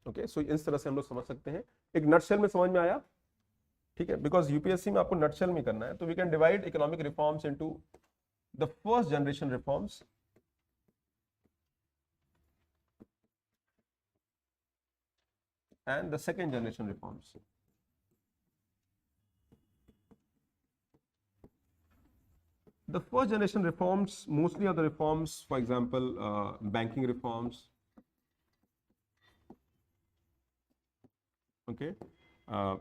Okay, सो इस तरह से हम लोग समझ सकते हैं। एक नटशेल में समझ में आया, ठीक है, बिकॉज यूपीएससी में आपको नटशेल में करना है। तो we can divide economic reforms into the first generation reforms and the second generation reforms. The first generation reforms mostly are the reforms, for example, banking reforms, okay, uh,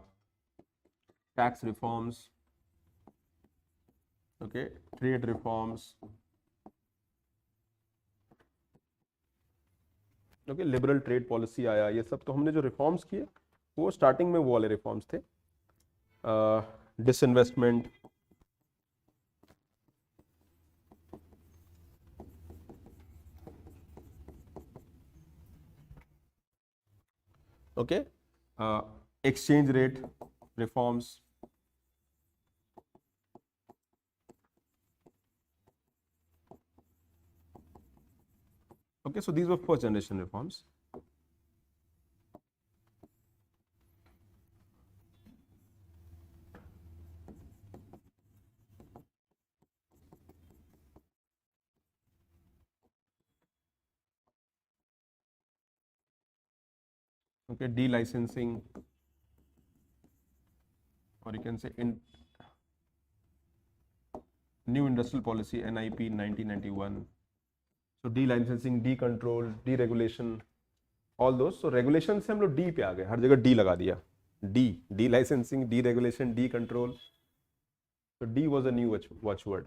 tax reforms, okay, trade reforms, okay, liberal trade policy आया, ये सब तो हमने जो reforms किए वो starting में वो वाले reforms थे, disinvestment, okay, exchange rate reforms, okay, so these were first generation reforms. Okay, delicensing, or you can say in new industrial policy NIP 1991. So delicensing, decontrol, deregulation, all those. So regulation से हम लोग D पे आ गए, हर जगह D लगा दिया, D, delicensing, deregulation, decontrol. So D was a new watchword.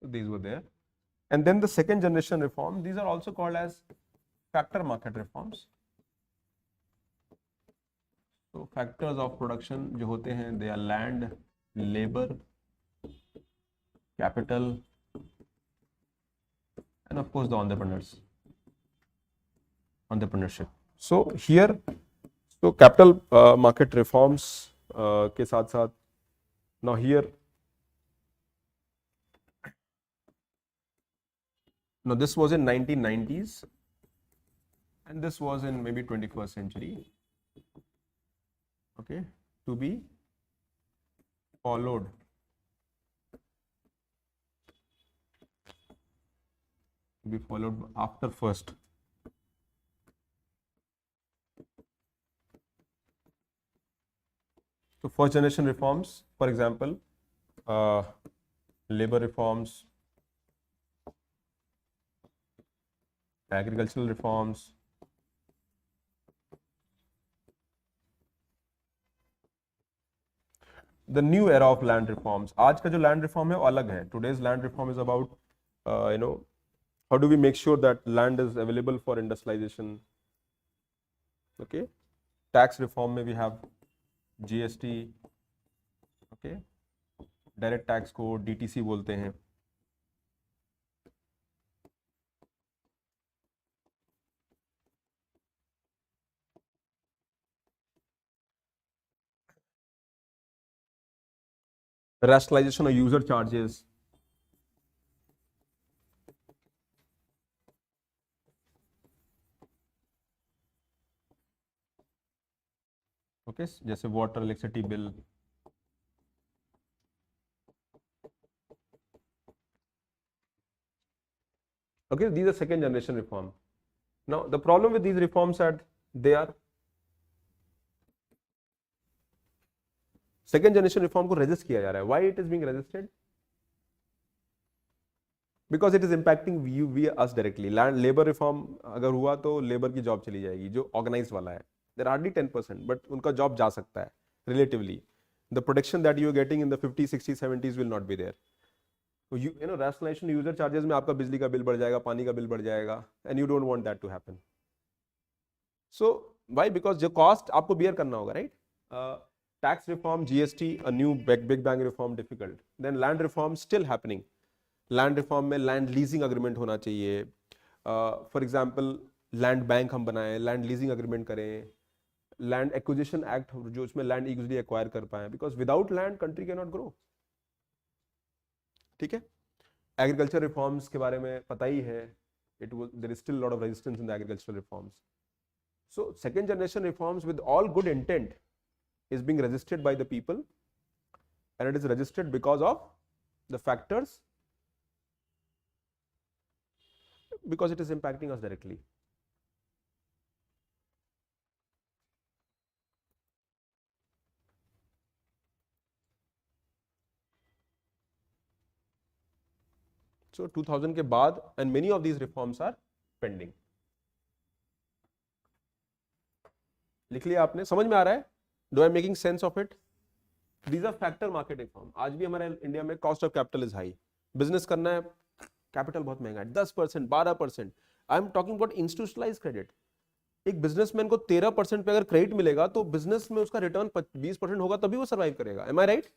So these were there. And then the second generation reform, these are also called as factor market reforms. So factors of production जो होते हैं, they are land, labor, capital, and of course the entrepreneurship. So here, so capital market reforms के साथ साथ, now here, now this was in 1990s and this was in maybe 21st century, okay, to be followed after first. So first generation reforms, for example, labor reforms, agricultural reforms, the new era of land reforms. आज का जो land reform है वो अलग है. Today's land reform is about how do we make sure that land is available for industrialization. Okay, tax reform में we have GST, okay, direct tax को DTC बोलते हैं. Rationalization of user charges. Okay, जैसे water, electricity bill. Okay, these are second generation reform. Now the problem with these reforms that they are second generation reform को resist किया जा रहा है. Why it is being resisted? Because it is impacting we us directly. Land labor reform अगर हुआ तो labor की job चली जाएगी जो organized वाला है. There are hardly 10%, but उनका job जा सकता है relatively. The protection that you are getting in the 50s, 60s, 70s will not be there. So you know rationalization user charges में आपका बिजली का बिल बढ़ जाएगा, पानी का बिल बढ़ जाएगा, and you don't want that to happen. So why? Because जो कॉस्ट आपको बियर करना होगा, right? Tax reform, GST, a new big bang reform difficult, then land reform still happening. Land reform में लैंड लीजिंग अग्रीमेंट होना चाहिए. For example land bank हम बनाएं, land leasing agreement करें, लैंड एक्विजिशन एक्ट जो उसमें लैंड इजीली एक्वायर कर पाए, because without land country can not grow. ठीक है. एग्रीकल्चर रिफॉर्म्स के बारे में पता ही है, there is still a lot of resistance in the agricultural reforms. So second generation reforms with all good intent is being resisted by the people, and it is resisted because of the factors, because it is impacting us directly. So 2000 के बाद, and many of these reforms are pending. लिख लिया आपने? समझ में आ रहा है? Do I am making sense of it? These are factor market reform. आज भी हमारे इंडिया में cost of capital is high. Business करना है, कैपिटल बहुत महंगा है, 10%, 12%. I am talking about institutionalised credit. एक बिजनेसमैन को 13% पे अगर क्रेडिट मिलेगा तो बिजनेस में उसका रिटर्न 20% होगा, तभी वो सर्वाइव करेगा. Am I right?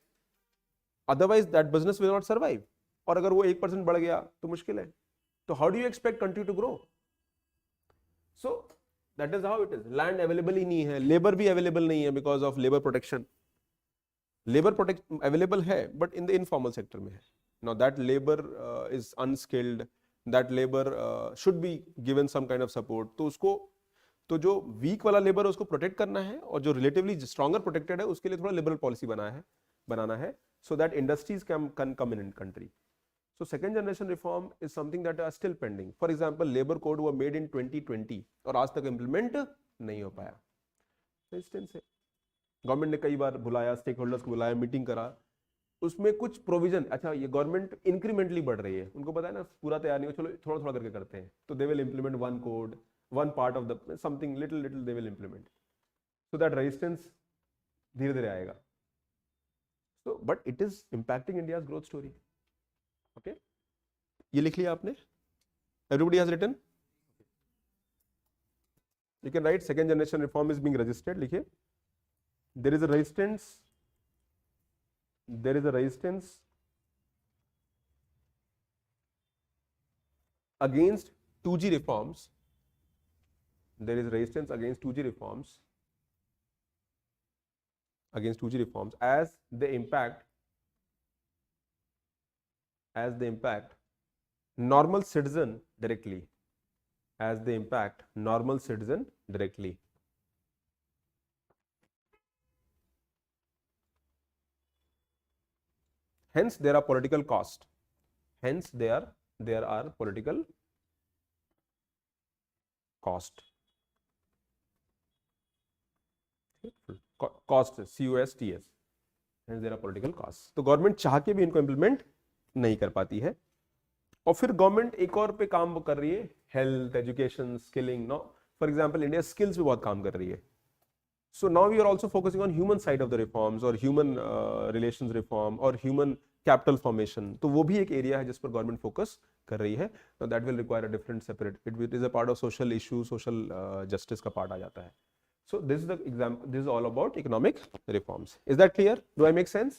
Otherwise that business will not survive. और अगर वो 1% बढ़ गया तो मुश्किल है. तो how do you expect country to grow? So that is how it is. Land available ही नहीं है, लेबर भी अवेलेबल नहीं है because of labour protection. Labour protect available है but in the informal sector में है. Now that labour is unskilled, that labour should be given some kind of support. तो उसको, तो जो वीक वाला लेबर है उसको प्रोटेक्ट करना है, और जो रिलेटिवली स्ट्रॉन्गर प्रोटेक्टेड है उसके लिए थोड़ा लिबरल पॉलिसी बनाना है so that industries can come in country. So second generation reform is something that are still pending. For example, labor code were made in 2020 और आज तक implement नहीं हो पाया. Resistance है. गवर्नमेंट ने कई बार बुलाया, स्टेक होल्डर्स को बुलाया, मीटिंग करा, उसमें कुछ प्रोविजन, अच्छा ये गवर्नमेंट इंक्रीमेंटली बढ़ रही है, उनको पता है ना पूरा तैयार नहीं हो, चलो थोड़ा थोड़ा करके करते हैं, तो they will implement one code, one part of the something, little little they will implement, so that resistance धीरे धीरे आएगा. So but it is impacting India's growth story. Okay, ये लिख लिया आपने? Everybody has written? You can write second generation reform is being registered. लिखिए, there is a resistance against 2G reforms. There is resistance against 2G reforms, as they impact normal citizen directly, hence there are political cost. Hence there are political cost. Cost, COSTS. Hence there are political costs. तो government चाह के भी इनको implement नहीं कर पाती है. और फिर गवर्नमेंट एक और पे काम कर रही है, health, education, skilling. No, for example India skills पे बहुत काम कर रही है. So now we are also focusing on human side of the reforms, or human relations reform, or human capital formation. तो वो भी एक एरिया है जिस पर गवर्नमेंट फोकस कर रही है. Now that will require a different separate. It is a part of social issue, social justice का part आ जाता है. So this is the example. This is all about economic reforms. Is that clear? Do I make sense?